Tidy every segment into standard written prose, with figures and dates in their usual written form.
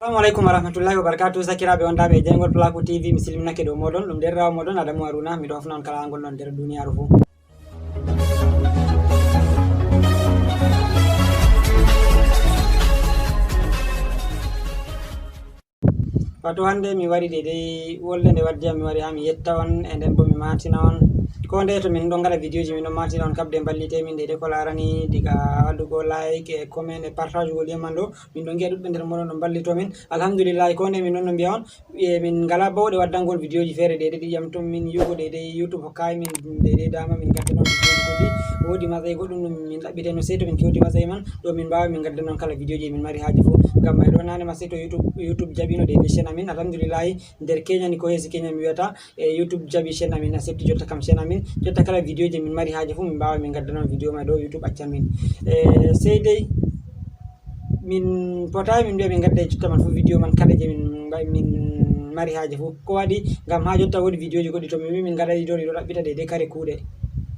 Assalamualaikum warahmatullahi wabarakatuh. Sakiraɓe on daɓe Jaygol Pulaku TV mi silminake dow moɗon ɗum nder rawa moɗon Adamu Haruna miɗo hofna on kala angol non nder duniyaru fuu. Wato hande mi wari dedei wolde nde waddi mi wari ha mi yetta on e nden bo mi matina on ko nde to min ɗon gaɗa vidéo ji min ɗon matina on kabde ballite min dedei ko larani diga waɗugo like e comment e partage ugol yeman ɗo min ɗon giya ɗuɗɓe nder moɗon ɗon ballito min. Alhamdulillah ko nde min ɗon no mbiya on min ngala bawɗe waddangol vidéo ji feere dedei ɗiƴam to min yugo dedei YouTube hokkai min dedei dama min gadda non vidéo ji goɗɗi wodi matsayi goɗɗum ɗum min ɗaɓɓite no sei to min kewti matsayi man ɗo min mbawa min gadda non kala vidéo ji min mari haaje fuu ngam may ɗo nane ma sei to YouTube jaɓino dedei chaîne amin. Alhamdulillah nder Kenya ni ko hesi Kenya mi wiyata YouTube jaɓi chaîne amin asepti jotta kam chaîne amin jotta kala vidéo ji min mari haaje fuu min mbawa min gadda non vidéo may ɗo YouTube accan min sei dei min potayi min mbiya min gadda jotta man fuu vidéo man kala je min mari haaje fuu ko waɗi ngam ha jotta wodi vidéo ji goɗɗi to min wi min gaɗaɗi ɗo ɗi ɗo ɗaɓɓita dedei kare kuuɗe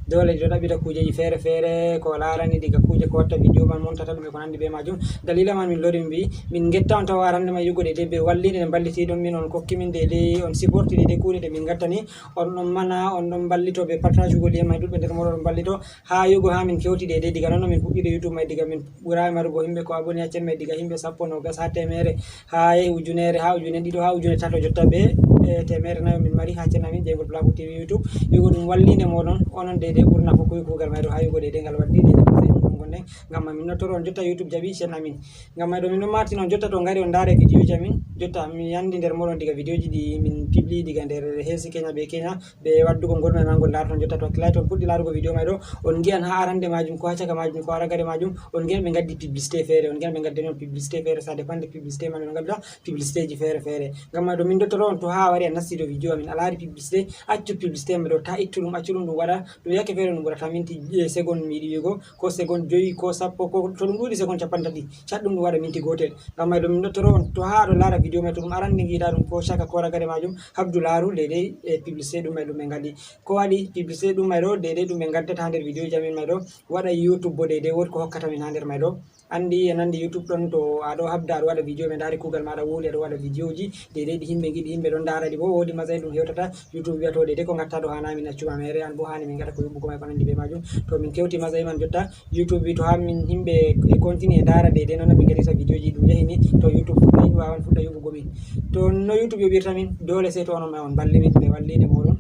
dole ɗi ɗo ɗaɓɓita kujeji feere feere ko larani diga kuje ko watta vidéo man montata ɗum e ko nandi be majum. Dalila man min lori min mbi min getta on tawa arande ma yugo dedei ɓe wallide ne balliti ɗon min on kokki min dedei on supporti dedei kuuɗe ɗe min gattani on ɗon mana on ɗon ballito ɓe partage ugol yema ɗuɗɓe nder moɗon ɗon ballito ha yugo ha min kewti dedei diga non min fuɗɗide YouTube may diga min ɓurawi marugo himɓe ko aboni ha channel may diga himɓe 120 ha temere ha ujunere ha ujune ɗiɗo ha ujune tato jotta ɓe temere nayo min mari ha channel amin Jaygol Pulaku TV YouTube yugo ɗum wallinde moɗon onon dedei ɓurna ko koy kugal may ɗo ha yugo dedei ngal waddi dedei gonɗen ngam min nottoro on jotta YouTube jaɓi chaîne amin ngam may ɗo min ɗon martina on jotta to ngari on ndaare vidéo ji amin jotta mi yandi nder moɗon diga vidéo ji ɗi min publie diga nder hesi Kenya ɓe waddugo ngol may ngol larton jotta to lailaito on puɗɗi larugo vidéo may ɗo on giyan ha arande majum ko ha caka majum ko ha ragare majum on giyan ɓe gaddi publicité feere on giyan ɓe gaddi non publicité feere ça dépend de publicité man on gadda publicité ji feere feere ngam may ɗo min dottoro on to ha wari a nasti do vidéo amin a laari publicité accu publicité may ɗo ta ittu ɗum accu ɗum waɗa ɗum yake feere ɗum ɓurata minti seconde mi yiɗi wigo ko seconde 5 ko 10 ko to ɗum ɗuuɗi seconde 50 catɗum ɗum waɗa minti gotel ngam may ɗo min dottoro on to ha ɗo laara vidéo may to ɗum arande giɗa ɗum ko chaka ko ragare majum habdu laaru dedei publicité ɗum may ɗum ɓe gaddi ko waɗi publicité ɗum may ɗo dedei ɗum ɓe gaddata ha nder vidéo ji amin may ɗo waɗa YouTube bo dedei wodi ko hokkata min ha nder may ɗo andi e nandi YouTube ɗon to aɗo habda aɗo waɗa vidéo ɓe ndaari kugal maɗa wuli aɗo waɗa vidéo ji dedei ɗi himɓe giɗi himɓe ɗon ndaaraɗi bo wodi matsayi ɗum hewtata YouTube wiya to dedei ko gatta ɗo hana min accuma mere an bo hani min gaɗa ko yobbugo may ko nandi be majum to min kewti matsayi man jotta YouTube wi to ha min himɓe e continue e ndaara dedei noon min gaɗita vidéo ji ɗum yahini to YouTube fuɗɗai wawan fuɗɗa yoɓugo min to no YouTube yoɓirta min dole sei to onon may on balli min ɓe wallide moɗon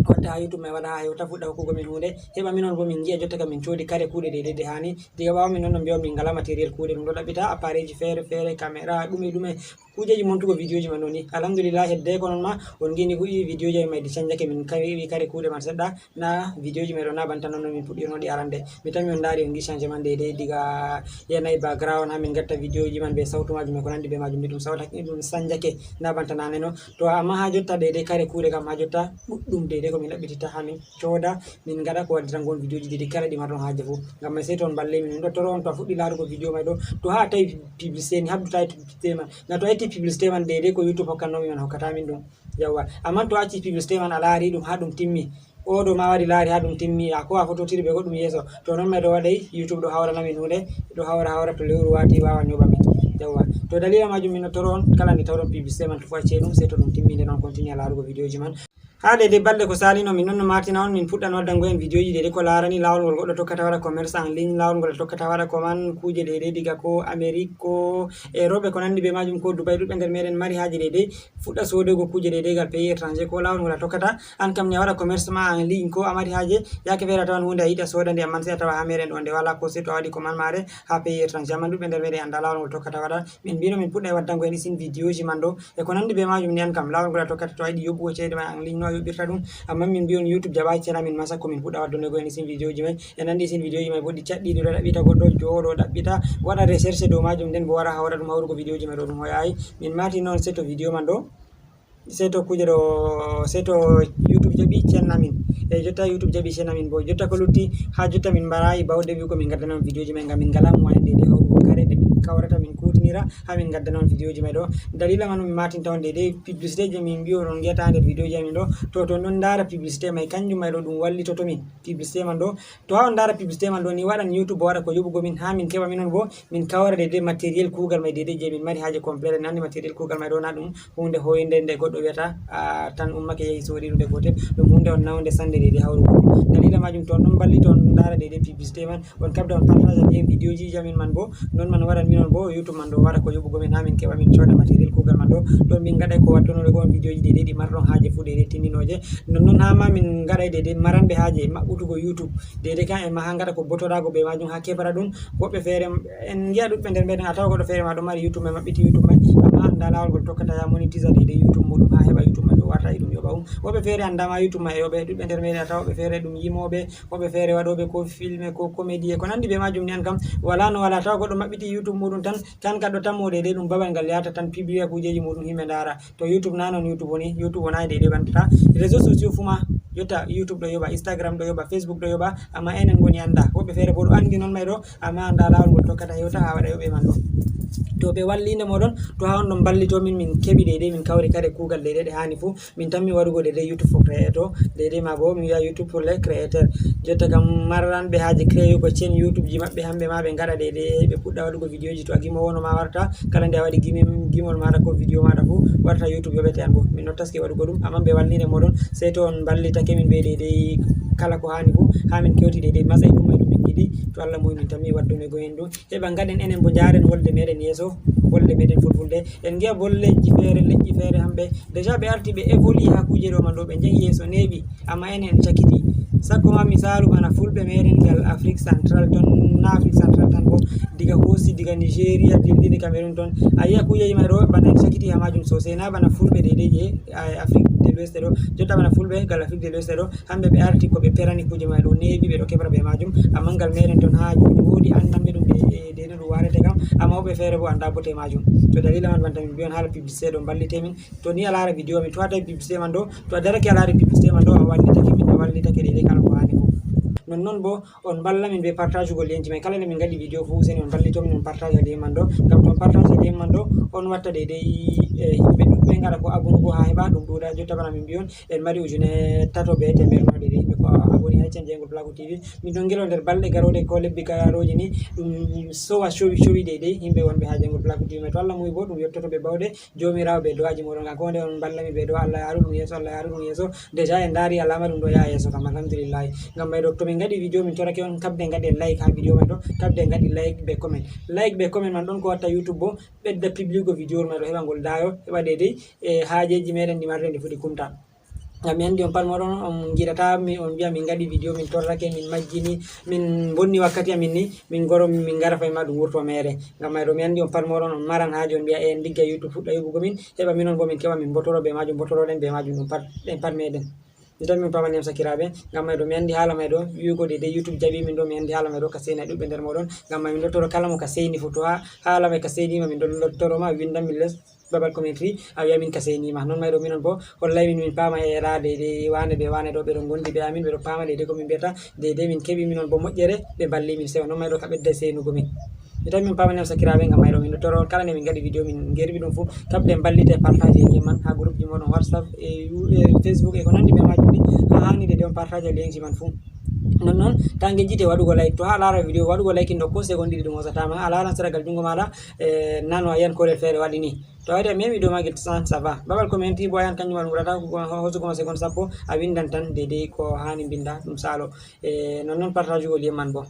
wadda ha YouTube may waɗa ha hewta fuɗɗa hokkugo min hunde heɓa min on bo min jiya jotta kam min coodi kare kuuɗe dedei de hani diga ɓawa min noon no mbiya min ngala matériel kuuɗe ɗum ɗo ɗaɓɓita appareil ji feere feere caméra ɗume kujeji montugo vidéo ji man ɗo ni. Alhamdulillah hedde ko non ma on gini vidéo ji may ɗi canjake min wi kare kuuɗe man seɗɗa na vidéo ji may ɗo na banta noon min puɗɗirnoɗi arande mi tami on ndaari on gi changement dedei diga yanayi background ha min gatta vidéo ji man be sautu majum e ko nandi be majum ɗum ɗum sanjake na banta nane no to amma ha jotta dedei kare kuuɗe kam ha jotta ɗuɗɗum dedei ko min ɗaɓɓititta ha min cooda min gaɗa ko waddita gon vidéo ji dedei kala ɗi marɗon haaje fuu ngam may sei to on balle min ɗottoro on to a fuɗɗi laarugo vidéo may ɗo to ha tawi publicité ni habdu tawi publicité man ngam to a itti publicité man dedei ko YouTube hokkannomi man hokkata min ɗum yawwa amma to acci publicité man a laari ɗum ha ɗum timmi oɗo ma waɗi laari ha ɗum timmi a ko a fototiri ɓe goɗɗum yeeso to non may ɗo waɗay YouTube ɗo hawrana min hunde ɗo hawra to lewru wati wawan yoɓa min yawwa to dalila majum min nottoro on kala ndi tawɗon publicité man to fu acce ɗum sei to ɗum timmi nde noon continue a laarugo vidéo ji man ha dedei balɗe ko salino min noon no martina on min fuɗɗan waddango en vidéo ji dedei ko larani lawol ngol goɗɗo tokkata waɗa commerce en ligne lawol ngol tokkata waɗa commande kuje dedei diga ko Amérique ko Europe ko nandi be majum ko Dubai ɗuɗɓe nder meɗen mari haaje dedei fuɗɗa sodogo kuje dedei gal pays étranger ko lawol ngol a tokkata an kam ni a waɗa commerce ma en ligne ko a mari haaje yake feere a tawan hunde a yiɗi a soda nde amman sei a tawa ha meɗen ɗo nde wala ko sei to a waɗi commande mare ha pays étranger amman ɗuɗɓe nder meɗen anda lawol ngol tokkata waɗa min mbino min puɗɗay waddango en isin vidéo ji man ɗo e ko nandi be majum ni an kam lawol ngol a tokkata to a yiɗi yobbugo ceede ma en ligne no a yoɓirta ɗum amma min mbiyon YouTube jaɓai channel min masa ko min fuɗɗa waddunego en isin vidéo ji may e nandi isin vidéo ji may bo ɗi caɗɗiɗi ɗo ɗaɓɓita goɗɗo jooɗo ɗaɓɓita waɗa recherche dow majum nden bo wara hawra ɗum hawrugo vidéo ji may ɗo ɗum hoyayi min mati noon sei to vidéo man ɗo sei to kuje ɗo sei to YouTube jaɓi channel amin e jotta YouTube jaɓi channel amin bo jotta ko lutti ha jotta min mbarayi bawde wi ko min gaddanon vidéo ji may ngam min ngala moyen dedei hawrugo kare kawrata min kutinira ha min gadda non video ji mai do dalila man mi matinta on de publicité je min biyo non geta nder video ji min do to non dara publicité mai kanjum mai do dum wallito to min publicité man do to ha on dara publicité man do ni wadan YouTube wada ko Yobougo min ha min keba minon bo min kawra de material kugal mai de je min mari haaje complete nandi material kugal mai do na dum hunde hoyinde nde goddo weta tan ummake yehi sodi de gotel dum hunde on nawde sande de hawru dalila majum to non balli to dara de publicité man on kabda on partage de video ji jamin man bo non man wadan minon bo YouTube man do wada ko Yobougo min ha min keba min coda material kugal man do min gada ko wattono go video ji de di marron haaje fu de tinninoje non ha ma min gada de maranbe haaje mabbutugo YouTube de kan e ma ha gada ko botorago be majum ha kebara dum wobbe fere en giya dubbe nder meden ataw goddo fere ma do mari YouTube mai mabbiti YouTube mai amma anda lawol gol tokkata ya monetize de YouTube mudum ha heba YouTube mai do warta dum yoba wobbe fere anda ma YouTube mai yobe dubbe nder meden ataw be fere dum yimobe wobbe fere wadobe ko filme ko comédie ko nandi be majum ni an kam wala no wala taw goddo mabbiti YouTube mudum tan kaddo tammode de dum babal gal yata tan publier kujeji mudum himbe dara to YouTube nanon YouTube woni YouTube wona de bantata réseaux sociaux fuma yotta YouTube do yoba Instagram do yoba Facebook do yoba amma enen goni anda wobbe fere bo do andi non mai do amma anda lawol gol tokkata yota ha wada yobe man do to be wallinde modon to ha on don ballito min kebi de min kawri kare kugal de hani fu min tammi wadugo de YouTube for creator de ma bo mi ya YouTube for le creator jotta kam marran be haaje créer ko chain YouTube ji mabbe hambe ma be ngada de be pudda wadugo video ji to agimo wono ma warta kala nde wadi gimol mara ko video mara fu warta YouTube yobete an bo min notaske wadugo dum amma be wallinde modon sey to on ballita kemin be de kala ko hani fu ha min kewti de masay dum mai dum to Allah moy min tammi waddu me go hendu heba ngaden enen bo jaren wolde meden yeso wolde meden fulfulde en giya bolleji fere hambe deja be arti be evoli ha kuje do man do be jehi yeso nebi amma enen chakiti sakko ma misalu bana fulbe meden gal Afrique central ton na Afrique central tan bo diga hosi diga Nigeria dildi Cameroon ton aya kuje ma do bana chakiti ha majum so se na bana fulbe de je Afrique de l'Ouest do jotta bana fulbe gal Afrique de l'Ouest do hambe be arti ko be perani kuje ma do nebi be do kebra be majum amma gal meden ton ha jodi wodi andambe dum de do warete kam amma be fere bo anda bote majum to dalila man banta min bion hala publicité do ballite min to ni ala video min to ata publicité man do to darake ala publicité man do wallita min wallita ke de kala ko hani ko non bo on balla min be partage go lenji mai kala min gadi video fu sen on ballito min partage de man do gam to partage de man do on watta de himbe dubbe ngara ko abugo ha heba dum do da jotta bana min bion en mari ujune tato be tember no de himbe ko aboni ha Jaygol Pulaku TV min don gelo der balde garode ko lebbi garoji ni dum sowa showi de himbe wonbe ha Jaygol Pulaku TV to Allah muy bo dum yottoto be bawde jomirawo be doaji modon ga gonde on balla mi be do Allah yaru dum yeso Allah yaru dum yeso deja en dari alama dum do ya yeso kam alhamdulillah ngam may do to min gadi video min torake on kabde ngade like ha video man do kabde ngadi like be comment man don ko watta YouTube bo bedda public go video man do heba gol dayo heba de haajeji meden di marrende fudi kumta mi andi on palmoron on girata mi on biya min gadi video min torrake min majjini min bonni wakkati amin ni min goro min gara fay ma dum wurto mere ngam may do mi andi on palmoron on maran haaje on biya en digga YouTube fudda Yobougo min heba minon bo min kewa min botoro be majum botoro den be majum dum pat meden mi min pamani am sakirabe ngam may do mi andi hala may do wiugo de YouTube jabi min do mi andi hala may do ka seyna dubbe der modon ngam may min dottoro kala mo ka seyni foto ha hala may ka seyni ma min do dottoro ma windam min les babal commentary awi amin ka seyni ma non may do minon bo wallahi min pama e raade de wane do be do gondi be amin be do pama de ko min beta de min kebi minon bo mojjere be balli min sewa non may do ka bedda seynugo min itam min pamani am sakirabe ngam may do min dottoro kala ne min gadi video min gerbi dum fu kabde ballite partage ni man ha groupe ji modon WhatsApp e Facebook e ko nandi be majum hani de on partage link man fu non tange jite wadugo like to ha lara video wadugo like ndo ko secondi dum wasatama ala ran saragal jungo mala nano ayan ko le fere wadi ni to wadi memi do magel san ça va babal commenti boyan kanyum wal murata ko hoso ko second sappo a windan tan de ko hani binda dum salo non partage go liman bo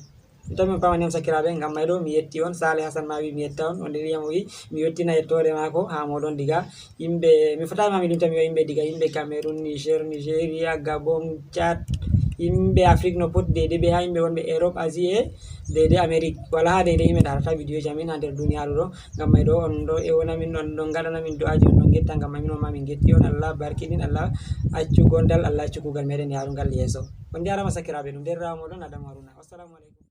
itam mi pamani am sakirabe ngam maydo mi yetti on Sale Hasan ma wi mi yetta on de riyam wi mi yettina yettore mako ha modon diga imbe mi fatama mi dum tam yo imbe diga imbe Cameroon Nigeria Gabon Chad imbe Afrique no pot de be ha imbe wonbe Europe Asie de Amerique wala ha de himbe darata video jamin ha der duniyaru do ngam may do on do e wona min on do gadana min do aji on do getta ngam min ma min getti on Allah barkidin Allah accu gondal Allah accu kugal meden yaru gal yeso on jarama sakirabe dum der rawo modon Adam Haruna assalamu alaikum